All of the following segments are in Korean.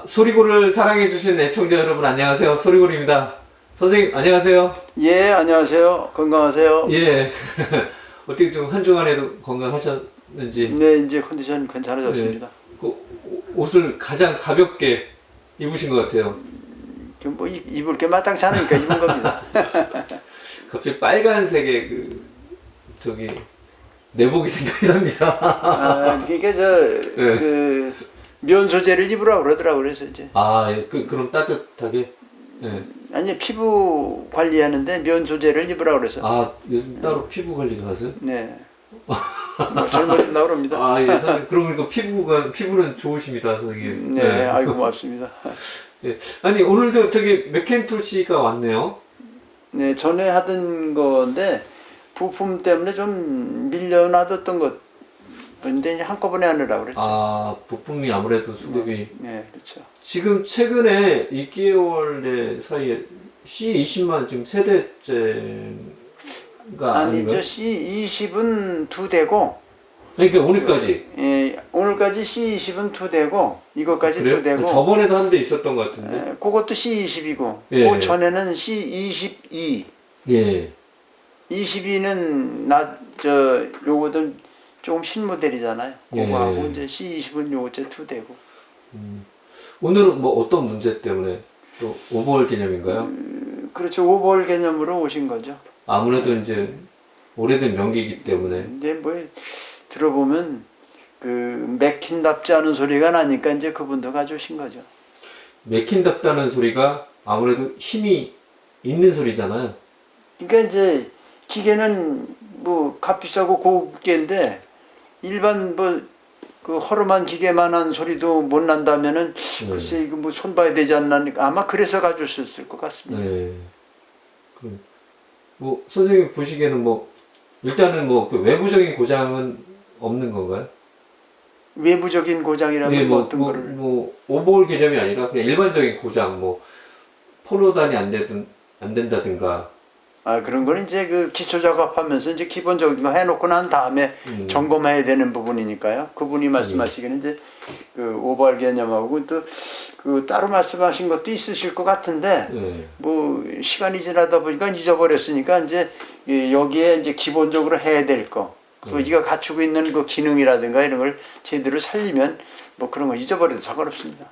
소리고를 사랑해주신 애청자 여러분 안녕하세요. 소리고입니다. 선생님 안녕하세요. 예, 안녕하세요. 건강하세요. 예. 어떻게 좀 한 주간에도 건강하셨는지. 네, 이제 컨디션 괜찮아졌습니다. 그 옷을 가장 가볍게 입으신 것 같아요. 뭐 입을 게 마땅치 않으니까 입은 겁니다. 갑자기 빨간색의 내복이 생각이 납니다. 그러니까 네. 면 소재를 입으라고 그러더라고요. 그래서 이제. 그럼 따뜻하게? 예. 아니, 피부 관리하는데 면 소재를 입으라고 그래서. 요즘 따로 피부 관리도 하세요? 네. 뭐 젊어진다고 그럽니다. 예, 선생님. 그러니까 피부는 좋으십니다, 선생님. 네, 아이고, 고맙습니다. 예. 아니, 오늘도 맥켄토시가 왔네요. 네, 전에 하던 건데, 부품 때문에 좀 밀려놔뒀던 것. 근데 이제 한꺼번에 하느라고 그랬죠. 부품이 아무래도 수급이. 네, 그렇죠. 지금 최근에 2개월 사이에 C20만 지금 세대째가 아닌가요? C20은 2대고, 그러니까 오늘까지. 예, 오늘까지 C20은 2대고, 이것까지 그래요? 2대고, 저번에도 한 대 있었던 것 같은데. 그것도 C20이고, 예. 그 전에는 C22. 예. 22는 요거도 조금 신모델이잖아요. 그거하고 예. 이제 C20은 요거째 2대고. 오늘은 뭐 어떤 문제 때문에 또 오버홀 개념인가요? 그렇죠. 오버홀 개념으로 오신 거죠. 아무래도 이제 오래된 명기이기 때문에. 이제 뭐 들어보면 맥힌답지 않은 소리가 나니까 이제 그분도 가져오신 거죠. 맥힌답다는 소리가 아무래도 힘이 있는 소리잖아요. 그러니까 이제 기계는 뭐 값비싸고 고급계인데 일반 그 허름한 기계만한 소리도 못 난다면은 글쎄 이거 뭐 손봐야 되지 않나 아마 그래서 가져오셨을 것 같습니다. 네. 뭐 선생님 보시기에는 뭐 일단은 뭐 그 외부적인 고장은 없는 건가요? 외부적인 고장이라면 뭐 어떤 거를 오버홀 개념이 아니라 그냥 일반적인 고장 뭐 포로단이 안 된다든가. 그런 거는 이제 그 기초 작업하면서 이제 기본적인 거 해놓고 난 다음에 점검해야 되는 부분이니까요. 그분이 말씀하시기는 이제 그 오버홀 개념하고 또 그 따로 말씀하신 것도 있으실 것 같은데 뭐 시간이 지나다 보니까 잊어버렸으니까 이제 여기에 이제 기본적으로 해야 될 거. 그 이가 갖추고 있는 그 기능이라든가 이런 걸 제대로 살리면 뭐 그런 거 잊어버려도 상관없습니다.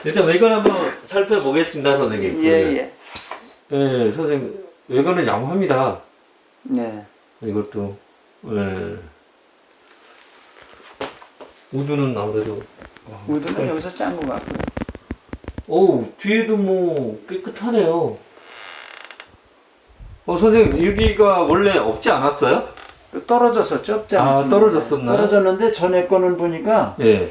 일단 외관 한번 살펴보겠습니다, 선생님. 예. 예, 선생님 외관은 양호합니다. 네. 이것도 우드는 아무래도 우드는 여기서 짠 것 같고요. 뒤에도 뭐 깨끗하네요. 선생님 여기가 원래 없지 않았어요? 떨어졌었죠? 떨어졌었나요? 떨어졌는데 전에 거는 보니까 예.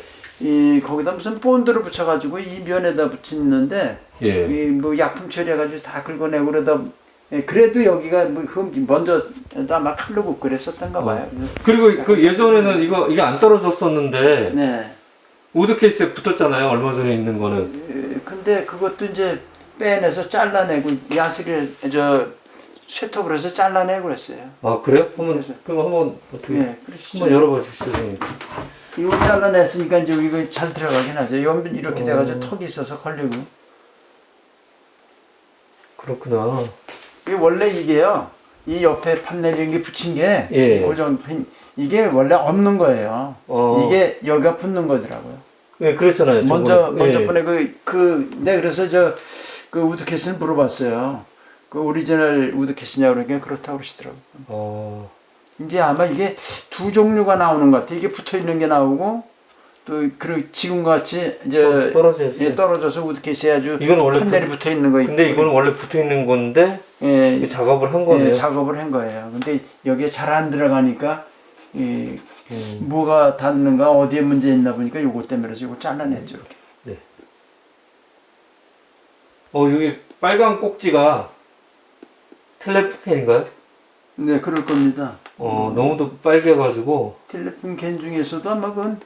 거기다 무슨 본드를 붙여가지고 이 면에다 붙이는데 예. 뭐 약품 처리해가지고 다 긁어내고 그러다 그래도 여기가 뭐 먼저 아마 칼로 굽고 그랬었던가 봐요. 그리고 그 예전에는 이게 안 떨어졌었는데 네. 우드 케이스에 붙었잖아요. 얼마 전에 있는 거는. 근데 그것도 이제 빼내서 잘라내고 야스를 쇠톱으로 해서 잘라내고 그랬어요. 그래요? 그럼 어떻게 한번 열어봐 주시죠, 선생님. 이거 잘라냈으니까 이제 이거 잘 들어가긴 하죠. 연변 이렇게 돼가지고 턱이 있어서 걸리고. 그렇구나. 원래 이게요. 이 옆에 판넬 이런 게 붙인 게 고정 이게 원래 없는 거예요. 이게 여기가 붙는 거더라고요. 네, 그렇잖아요. 먼저 번에 네, 그래서 그 우드캐스는 물어봤어요. 그 오리지널 우드캐스냐고 그러니까 그렇다고 그러시더라고요. 이제 아마 이게 두 종류가 나오는 것 같아요. 이게 붙어 있는 게 나오고 또 지금 같이 이제 떨어져서 우드캐스에 아주 판넬이 붙어 있는 거. 근데 이거는 원래 붙어 있는 건데 작업을 한 거네요. 작업을 한 거예요. 근데 여기에 잘 안 들어가니까 뭐가 닿는가 어디에 문제 있나 보니까 요거 때문에 이거 잘라냈죠. 이렇게. 네. 여기 빨간 꼭지가 텔레프캔인가요? 네, 그럴 겁니다. 너무도 빨개가지고. 텔레폰 캔 중에서도 아마 그건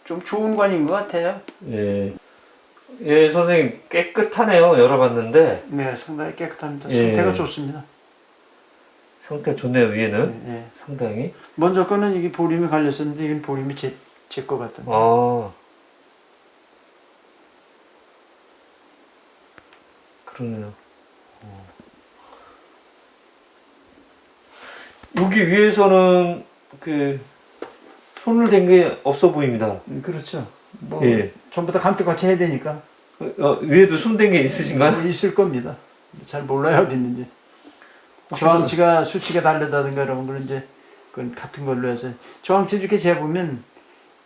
좀 좋은 관인 것 같아요. 예, 선생님 깨끗하네요. 열어봤는데. 네, 상당히 깨끗합니다. 상태가 좋습니다. 상태 좋네요. 위에는 상당히. 먼저 거는 이게 보림이 갈렸었는데 이건 보림이 제 거 같은데. 아. 그러네요. 여기 위에서는 그 손을 댄 게 없어 보입니다. 그렇죠. 뭐 예. 전부 다 감쪽같이 해야 되니까 위에도 손 댄 게 있으신가요? 있을 겁니다. 잘 몰라요 어디 있는지. 혹시 저항치가 수치가 다르다든가 이런 걸 이제 그건 같은 걸로 해서 저항치 이렇게 재보면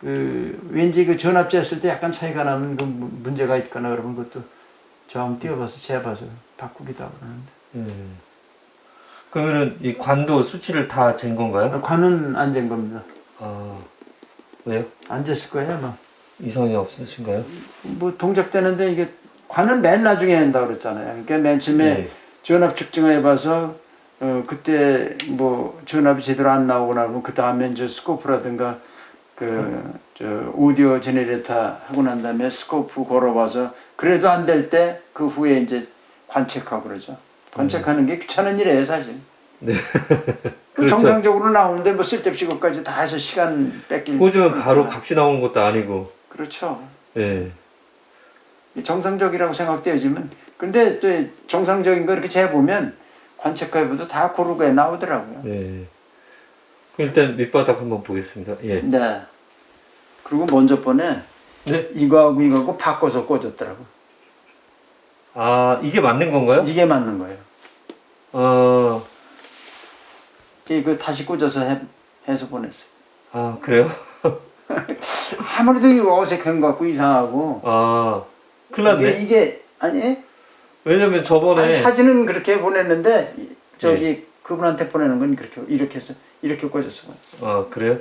그 왠지 그 전압제 했을 때 약간 차이가 나면 그 문제가 있거나 그러면 그것도 저항 띄워봐서 재봐서 바꾸기도 하고 그러는데. 그러면은 이 관도 수치를 다 잰 건가요? 관은 안 잰 겁니다. 아, 왜요? 안 쟀을 거예요 아마. 이상이 없으신가요? 뭐 동작되는데 이게 관은 맨 나중에 한다고 그랬잖아요. 그러니까 맨 처음에 네. 전압 측정해봐서 그때 뭐 전압이 제대로 안 나오거나 하면 그 다음에 이제 스코프라든가 저 오디오 제네레이터 하고 난 다음에 스코프 걸어봐서 그래도 안 될 때 그 후에 이제 관측하고 그러죠. 관측하는 게 귀찮은 일이에요 사실. 네. 그 그렇죠. 정상적으로 나오는데 뭐 쓸데없이 그것까지 다 해서 시간 뺏길. 꽂으면 바로 값이 나오는 것도 아니고. 그렇죠. 예. 정상적이라고 생각되어지면 근데 또 정상적인 거 이렇게 재보면 관측해봐도 다 고르게 나오더라고요. 네. 그럼 일단 밑바닥 한번 보겠습니다. 예. 네. 그리고 먼저 번에 네. 이거하고 이거하고 바꿔서 꽂았더라고. 아, 이게 맞는 건가요? 이게 맞는 거예요. 어, 그 다시 꽂아서 해서 보냈어요. 아, 그래요? 아무래도 이거 어색한 것 같고 이상하고. 아, 큰일 근데 났네. 이게 아니 왜냐면 저번에, 사진은 그렇게 보냈는데 저기 예. 그분한테 보내는 건 그렇게 이렇게 해서 이렇게 꽂았어. 아, 그래요?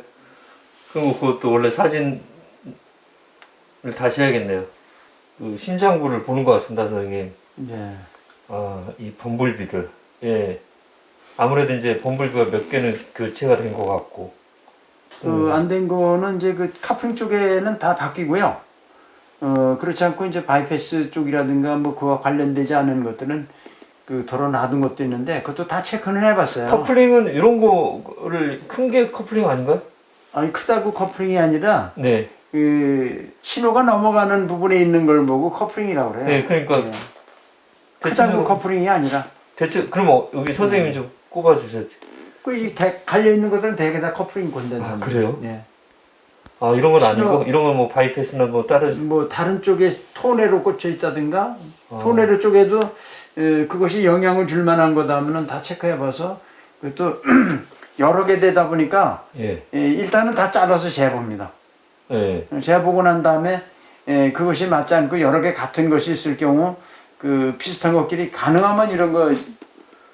그럼 그것도 원래 사진을 다시 해야겠네요. 그 심장부를 보는 것 같습니다, 선생님. 예. 아, 이 범블비들. 예. 아무래도 이제 범블비가 몇 개는 교체가 된 것 같고. 안 된 거는 이제 그 카프링 쪽에는 다 바뀌고요. 그렇지 않고 이제 바이패스 쪽이라든가 뭐 그와 관련되지 않은 것들은 그 덜어놔둔 것도 있는데 그것도 다 체크는 해봤어요. 커플링은 이런 거를 큰 게 커플링 아닌가요? 아니 크다고 커플링이 아니라 네. 그 신호가 넘어가는 부분에 있는 걸 보고 커플링이라고 그래요. 네, 그러니까 예. 크다고 대체적으로- 커플링이 아니라 대체 그럼 여기 선생님이 좀 꼽아 주세요. 그 갈려 있는 것들은 대개 다 커플링 콘덴서. 아, 그래요? 예. 아, 이런 건 신호- 아니고 이런 건 뭐 바이패스나 뭐 다른 뭐 다른 쪽에 토네로 꽂혀 있다든가 아. 토네로 쪽에도 그것이 영향을 줄 만한 거다 하면은 다 체크해봐서 또 여러 개 되다 보니까 예. 일단은 다 잘라서 재봅니다. 예. 재보고 난 다음에 그것이 맞지 않고 여러 개 같은 것이 있을 경우 그 비슷한 것끼리 가능하면 이런 거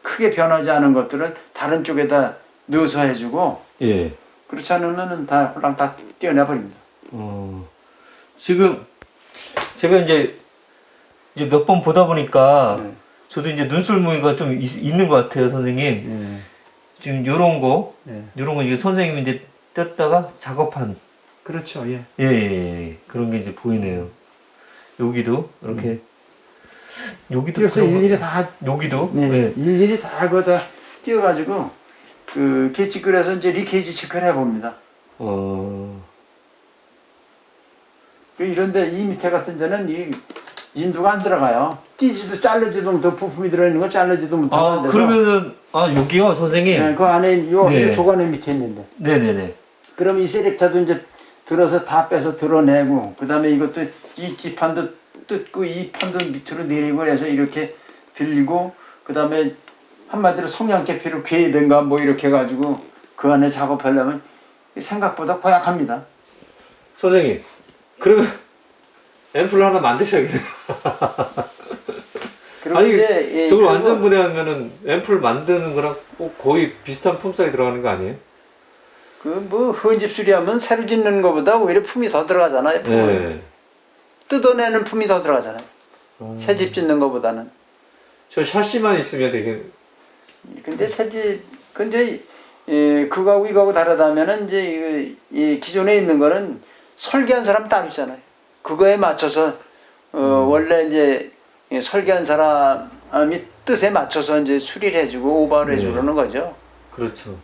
크게 변하지 않은 것들은 다른 쪽에다 넣어서 해주고 예. 그렇지 않으면은 다 홀랑 다 떼어내 버립니다. 지금 제가 이제 몇 번 보다 보니까 네. 저도 이제 눈썰무늬가 좀 있는 것 같아요, 선생님. 지금 요런 거 이게 선생님이 이제 뗐다가 작업한 그렇죠. 예. 예. 그런 게 이제 보이네요. 여기도 이렇게 여기도 그래서 그런 거- 일일이 다 여기도 네, 예. 일일이 다 그거 다 띄워가지고 그 계치글에서 이제 리케이지 체크를 해봅니다. 그 이런데 이 밑에 같은 데는 이 인두가 안 들어가요. 띄지도 잘라지도 못하고 부품이 들어있는 거 잘라지도 못하고 아, 안 돼서. 그러면은 여기요, 선생님. 네, 그 안에 요 네. 소관에 밑에 있는데. 네네네. 그럼 이 셀렉터도 이제 들어서 다 빼서 드러내고 그 다음에 이것도 이 기판도 뜯고 이 판도 밑으로 내리고 해서 이렇게 들리고 그 다음에 한마디로 성냥개피로 괴든가 뭐 이렇게 해가지고 그 안에 작업하려면 생각보다 고약합니다. 선생님, 그러면 앰플 하나 만드셔야겠네요. 그리고 아니, 이제 저걸 그리고 완전 분해하면은 앰플 만드는 거랑 꼭 거의 비슷한 품삯이 들어가는 거 아니에요? 그 뭐 헌집 수리하면 새로 짓는 것보다 오히려 품이 더 들어가잖아요. 네. 뜯어내는 품이 더 들어가잖아요. 새 집 짓는 것보다는. 저 샤시만 있으면 되게 근데 새집 근데 그거하고 이거하고 다르다면은 이제 이 기존에 있는 거는 설계한 사람 따로 있잖아요. 그거에 맞춰서 원래 이제 설계한 사람이 뜻에 맞춰서 이제 수리를 해주고 오버를 해주려는 거죠. 그렇죠.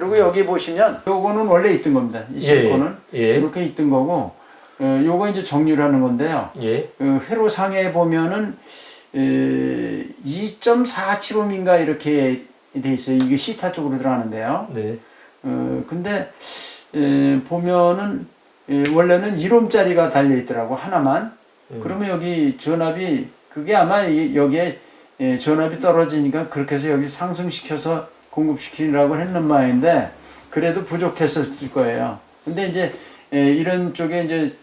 그리고 여기 보시면 요거는 원래 있던 겁니다. 이 실리콘은 예. 이렇게 있던 거고 요거 이제 정리를 하는 건데요. 예. 회로상에 보면은 2.475인가 이렇게 돼 있어요. 이게 시타 쪽으로 들어가는데요. 네. 근데 보면은 원래는 1옴짜리가 달려 있더라고 하나만. 그러면 여기 전압이 그게 아마 여기에 전압이 떨어지니까 그렇게 해서 여기 상승시켜서 공급시키라고 했는 모양인데 그래도 부족했을 거예요. 근데 이제 이런 쪽에 이제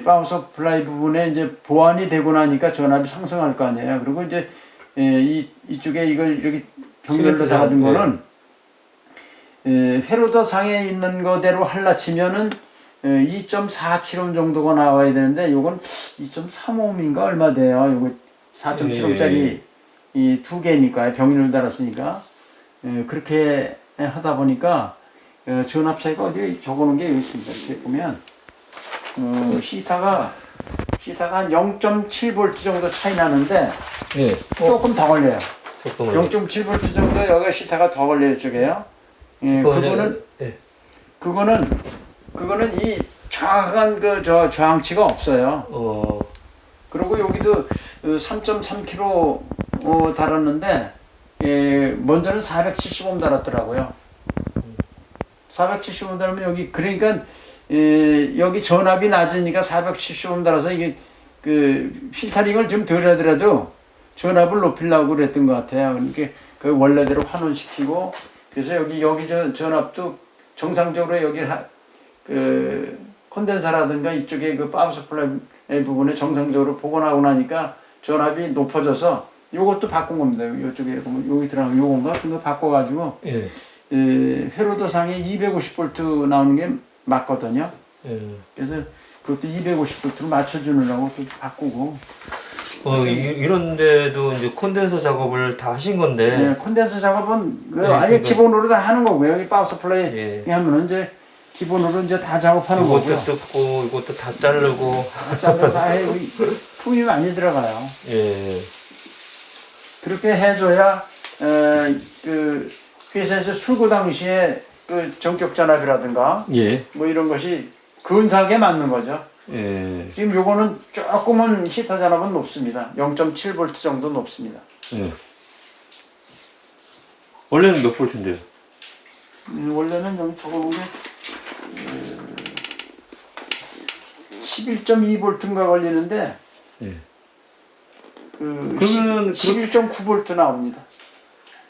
파워 서플라이 부분에 이제 보완이 되고 나니까 전압이 상승할 거 아니에요. 그리고 이제 이쪽에 이걸 이렇게 병렬로 달아준 거는 회로도 상에 있는 거대로 할라치면은 2.475 정도가 나와야 되는데 요건 2.35ohm인가 얼마 돼요. 요거 4.75짜리 이 두 개니까 병렬을 달았으니까 그렇게 하다 보니까 전압 차이가 어디 적어놓은 게 여기 있습니다. 이렇게 보면 시타가 한 0.7V 정도 차이 나는데 조금 더 걸려요. 0.7V 정도 여기가 시타가 더 걸려요. 이쪽에요. 그거는 이 정확한 저항치가 없어요. 그리고 여기도 3.3kg 달았는데 먼저는 470ohm 달았더라고요. 470ohm 달면 여기 그러니까 여기 전압이 낮으니까 470ohm 달아서 이게 그 필터링을 좀 덜 하더라도 전압을 높이려고 그랬던 것 같아요. 그러니까 그 원래대로 환원시키고 그래서 여기 전압도 정상적으로 여기 그 콘덴서라든가 이쪽에 그 파워 서플라이 부분에 정상적으로 복원하고 나니까 전압이 높아져서 요것도 바꾼 겁니다. 이쪽에 보면 여기 들어가는 요건가 같은 거 바꿔가지고 회로도상에 250V 나오는 게 맞거든요. 그래서 그것도 250V로 맞춰주느라고 또 바꾸고. 이런데도 이제 콘덴서 작업을 다 하신 건데. 네, 콘덴서 작업은 아예 기본으로 다 하는 거고요. 여기 파워 서플라이 하면은 이제 기본으로 이제 다 작업하는 거고요. 이것도 뜯고 이것도 다 자르고. 다 해. 품이 많이 들어가요. 예. 그렇게 해줘야 그 회사에서 출고 당시에 그 전격 전압이라든가 뭐 이런 것이 근사하게 맞는 거죠. 지금 요거는 조금은 히터 전압은 높습니다. 0.7V 정도 높습니다. 원래는 몇 볼트인데요? 원래는 여기 적어놓은 게 11.2V인가 걸리는데 그러면 11.9V 나옵니다.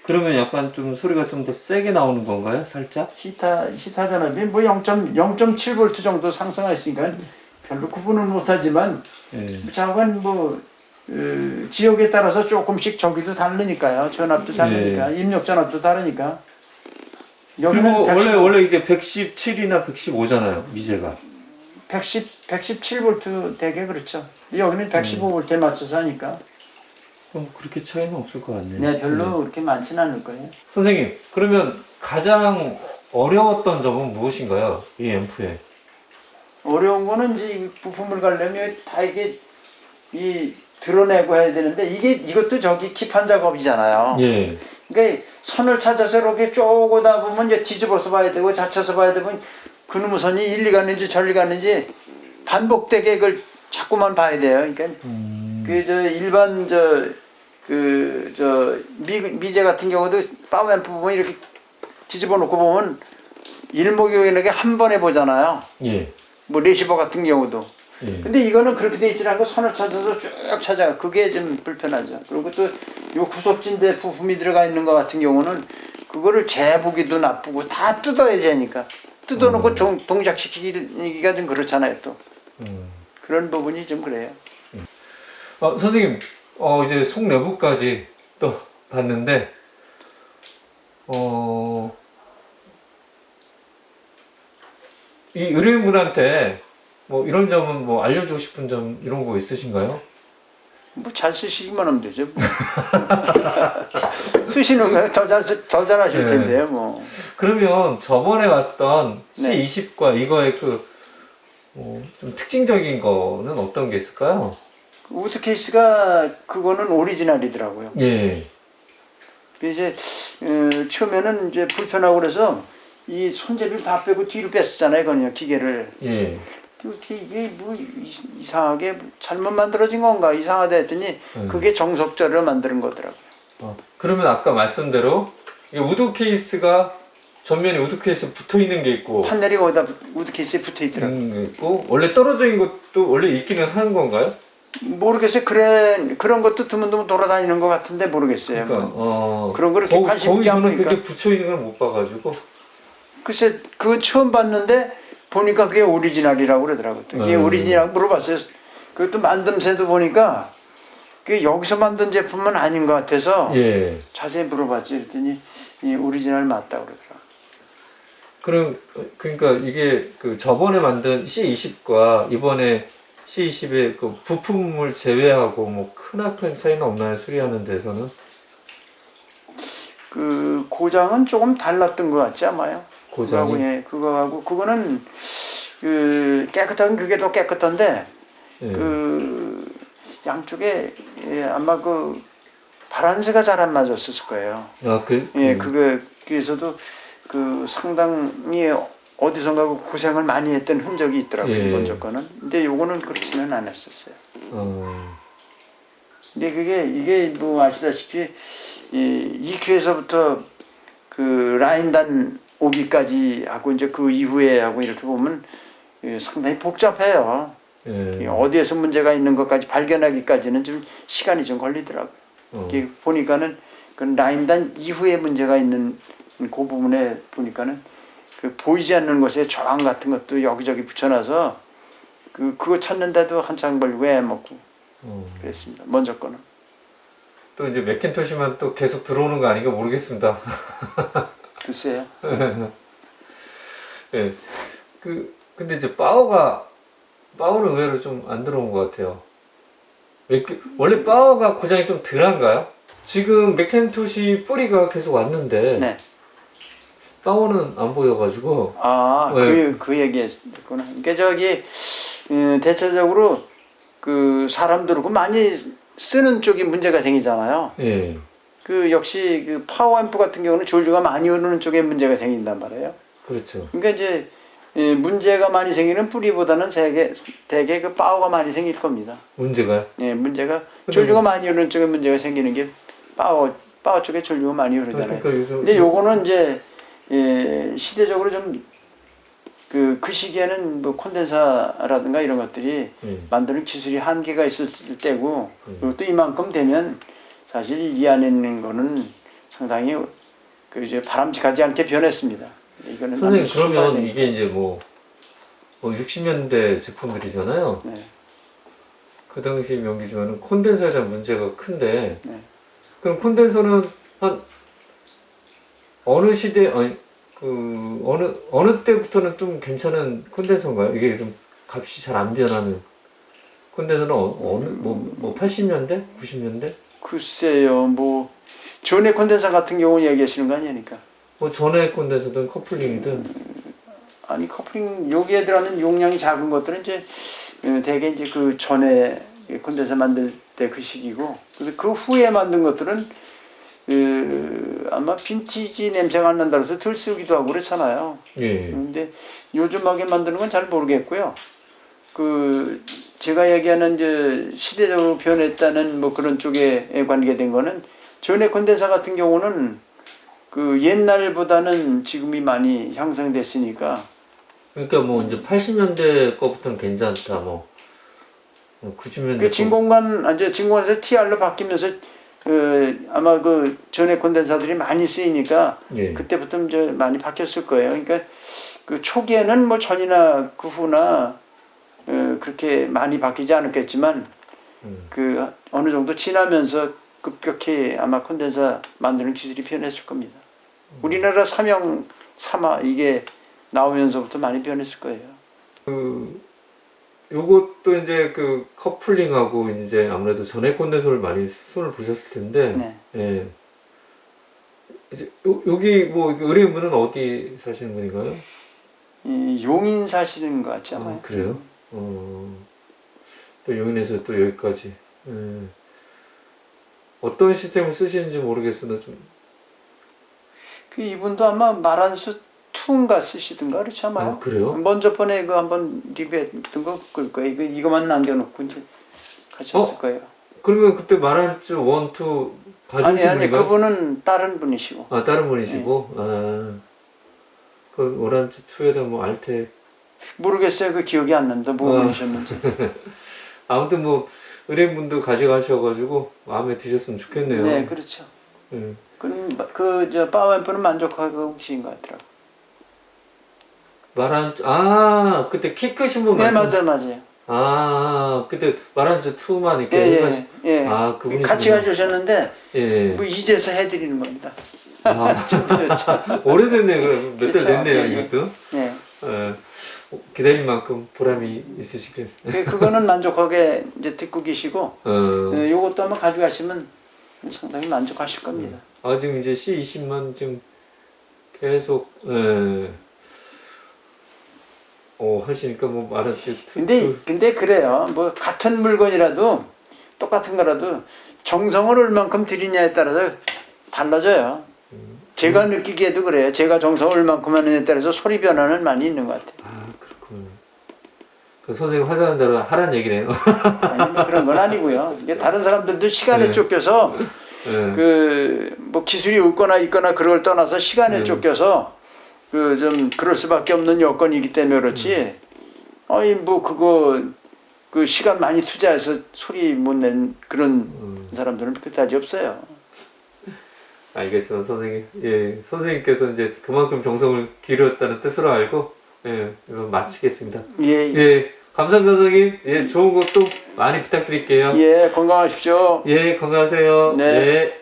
그러면 약간 좀 소리가 좀 더 세게 나오는 건가요? 살짝? 히타 전압이 뭐 0.7V 정도 상승했으니까 별로 구분을 못하지만 작은 뭐 지역에 따라서 조금씩 저기도 다르니까요. 전압도 다르니까 입력 전압도 다르니까. 그리고 원래 이게 117이나 115잖아요. 미제가. 117V 되게 그렇죠. 여기는 115V에 맞춰서 하니까. 그럼 그렇게 차이는 없을 것 같네요. 네, 별로 그렇게 많지는 않을 거예요. 선생님, 그러면 가장 어려웠던 점은 무엇인가요? 이 앰프에. 어려운 거는 이제 이 부품을 가려면 다 이게 드러내고 해야 되는데 이것도 저기 기판 작업이잖아요. 그러니까 선을 찾아서 이렇게 쪼고다 보면 이제 뒤집어서 봐야 되고 잡혀서 봐야 되면 그놈의 선이 일리 가는지 저리 가는지 반복되게 그걸 자꾸만 봐야 돼요. 그러니까 일반 미제 같은 경우도 파워 앰프 보면 이렇게 뒤집어 놓고 보면 일목요연하게 한 번에 보잖아요. 뭐 레시버 같은 경우도. 근데 이거는 그렇게 돼 있지 않고 선을 찾아서 쭉 찾아가. 그게 좀 불편하죠. 그리고 또 요 구석진대 부품이 들어가 있는 것 같은 경우는 그거를 재보기도 나쁘고 다 뜯어야지 하니까. 뜯어놓고 동작시키기가 좀 그렇잖아요 또. 그런 부분이 좀 그래요. 선생님, 이제 속내부까지 또 봤는데, 이 의뢰인분한테 뭐 이런 점은 뭐 알려주고 싶은 점 이런 거 있으신가요? 뭐 잘 쓰시기만 하면 되죠. 뭐. 쓰시는 거 더 잘하실 텐데요. 뭐. 그러면 저번에 왔던 C20과 이거의 좀 특징적인 거는 어떤 게 있을까요? 우드 케이스가 그거는 오리지널이더라고요. 예. 이제 처음에는 이제 불편하고 그래서 이 손잡이를 다 빼고 뒤로 뺐었잖아요, 그냥 기계를. 예. 어떻게 이게 뭐 이상하게 잘못 만들어진 건가 이상하다 했더니 그게 정석대로 만드는 거더라고요. 그러면 아까 말씀대로 이 우드 케이스가 전면에 우드 케이스 붙어 있는 게 있고 판넬이 거기다 우드 케이스에 붙어 있더라고요. 있고 원래 떨어져 있는 것도 원래 있기는 하는 건가요? 모르겠어요. 그런 것도 드문드문 돌아다니는 것 같은데 모르겠어요. 그러니까 그런 거 이렇게 관심 있게 안 거기서는 보니까. 그게 붙여 있는 걸 못 봐가지고 글쎄 그건 처음 봤는데 보니까 그게 오리지널이라고 그러더라고요. 이게 오리지널이라고 물어봤어요. 그것도 만듦새도 보니까 그게 여기서 만든 제품은 아닌 것 같아서 예. 자세히 물어봤지. 그랬더니 이 오리지널 맞다고 그러더라고요. 그러니까 이게 그 저번에 만든 C20과 이번에 C20의 그 부품을 제외하고 뭐 크나큰 차이는 없나요? 수리하는 데서는? 그 고장은 조금 달랐던 것 같지 아마요. 고장이? 그거하고, 예, 그거하고 그거는 그 깨끗한 그게 더 깨끗한데 예. 그 양쪽에 예, 아마 그 바란새가 잘 안 맞았을 거예요. 예, 그래서도 그 상당히 어디선가 고생을 많이 했던 흔적이 있더라고요. 예. 먼저 거는. 근데 요거는 그렇지는 않았었어요. 근데 이게 뭐 아시다시피 이 EQ에서부터 그 라인단 오비까지 하고 이제 그 이후에 하고 이렇게 보면 상당히 복잡해요. 예. 어디에서 문제가 있는 것까지 발견하기까지는 좀 시간이 좀 걸리더라고요. 이게 보니까는 그 라인단 이후에 문제가 있는 그 부분에 보니까는 그 보이지 않는 곳에 저항 같은 것도 여기저기 붙여놔서 그거 찾는데도 한참 걸리고 애먹고 그랬습니다. 먼저 거는. 또 이제 맥킨토시만 또 계속 들어오는 거 아닌가 모르겠습니다. 글쎄요. 예. 근데 이제 파워는 의외로 좀 안 들어온 것 같아요. 원래 파워가 고장이 좀 덜한가요? 지금 맥킨토시 뿌리가 계속 왔는데 네. 파워는 안 보여가지고. 네. 그 얘기했구나. 그러니까 대체적으로 그 사람들하고 많이 쓰는 쪽이 문제가 생기잖아요. 예. 그 역시 그 파워 앰프 같은 경우는 전류가 많이 흐르는 쪽에 문제가 생긴단 말이에요. 그렇죠. 그러니까 이제 문제가 많이 생기는 뿌리보다는 대개 그 파워가 많이 생길 겁니다. 문제가요? 예, 문제가 전류가 많이 흐르는 쪽에 문제가 생기는 게 파워 쪽에 전류가 많이 흐르잖아요. 그러니까 요즘 근데 요거는 이제 시대적으로 좀 그 시기에는 뭐 콘덴사라든가 이런 것들이 만드는 기술이 한계가 있을 때고 그리고 또 이만큼 되면 사실 이 안에 있는 거는 상당히 그 이제 바람직하지 않게 변했습니다. 이거는 선생님 그러면 이게 이제 뭐 60년대 제품들이잖아요. 네. 그 당시 명기지만은 콘덴서에 대한 문제가 큰데 네. 그럼 콘덴서는 한 어느 시대 어느 때부터는 좀 괜찮은 콘덴서인가요? 이게 좀 값이 잘 안 변하는 콘덴서는 뭐 80년대, 90년대? 글쎄요, 뭐 전에 콘덴서 같은 경우 얘기하시는 거 아니니까. 뭐 전에 콘덴서든 커플링이든. 아니 커플링 여기에 들어가는 용량이 작은 것들은 이제 대개 이제 그 전에 콘덴서 만들 때 그 시기고 그 후에 만든 것들은 아마 빈티지 냄새가 안 난다고 해서 덜 쓰기도 하고 그렇잖아요. 예. 근데 요즘하게 만드는 건 잘 모르겠고요. 제가 얘기하는 이제 시대적으로 변했다는 뭐 그런 쪽에 관계된 거는 전에 콘덴서 같은 경우는 그 옛날보다는 지금이 많이 향상됐으니까. 그러니까 뭐 이제 80년대 거부터는 괜찮다 뭐 90년대 그 진공관에서 TR로 바뀌면서 아마 그 전에 콘덴서들이 많이 쓰이니까 예. 그때부터 이제 많이 바뀌었을 거예요. 그러니까 그 초기에는 뭐 전이나 그 후나 그렇게 많이 바뀌지 않았겠지만 그 어느 정도 지나면서 급격히 아마 콘덴서 만드는 기술이 변했을 겁니다. 우리나라 삼아 이게 나오면서부터 많이 변했을 거예요. 요것도 이제 그 커플링하고 이제 아무래도 전해 콘덴서를 많이 손을 보셨을 텐데. 네. 예. 이제 여기 뭐 의뢰인 분은 어디 사시는 분인가요? 용인 사시는 것 같지 않아요? 그래요? 또 용인에서 또 여기까지. 어떤 시스템을 쓰시는지 모르겠으나 좀. 그 이분도 아마 마란수 투인가 쓰시든가 그렇지 않아요? 아, 그래요? 먼저 번에 그 한번 리뷰했던 거 그럴 거예요. 이거만 남겨놓고 이제 가셨을 거예요. 그러면 그때 말한주 1, 2 아니 가져오신 분인가요? 그분은 다른 분이시고. 아, 다른 분이시고? 아, 그 오란주 2에다 뭐 알테. 모르겠어요. 그 기억이 안 난다. 뭐 분이셨는지. 아무튼 뭐 의뢰인분도 가져가셔가지고 마음에 드셨으면 좋겠네요. 네, 그렇죠. 예. 그저 파워앰프는 만족하고 오신 것 같더라고. 말한주, 아, 그때 키 크신 분 네, 말씀- 맞아요. 아, 그때 말한주 2만 이렇게 예, 해가지고. 예. 아, 그분이 같이 가져오셨는데 예. 뭐 이제서 해드리는 겁니다. 아, 좀 그렇죠. 오래됐네. 그럼 몇 달 그렇죠. 됐네요, 예, 예. 이것도. 예. 기다린 만큼 보람이 있으시길. 그거는 만족하게 이제 듣고 계시고 요것도 한번 가져가시면 상당히 만족하실 겁니다. 아, 지금 이제 C20만 지금 계속, 하시니까 뭐 말한주 근데 그래요. 뭐 같은 물건이라도 똑같은 거라도 정성을 얼만큼 들이냐에 따라서 달라져요. 제가 느끼기에도 그래요. 제가 정성을 얼만큼 하느냐에 따라서 소리 변화는 많이 있는 것 같아요. 아, 그렇군요. 그 선생님 하자는 대로 하란 얘기네요. 아니 뭐 그런 건 아니고요. 이게 다른 사람들도 시간에 네. 쫓겨서 예. 그 뭐 기술이 없거나 있거나 그걸 떠나서 시간에 쫓겨서 그 좀 그럴 수밖에 없는 여건이기 때문에 그렇지. 아니 뭐 그거 그 시간 많이 투자해서 소리 못 낸 그런 사람들은 그다지 없어요. 알겠어요, 선생님. 예, 선생님께서 이제 그만큼 정성을 기울였다는 뜻으로 알고, 예, 이거 마치겠습니다. 예, 예, 감사합니다, 선생님. 예, 좋은 것도 많이 부탁드릴게요. 예, 건강하십시오. 예, 건강하세요. 네. 네.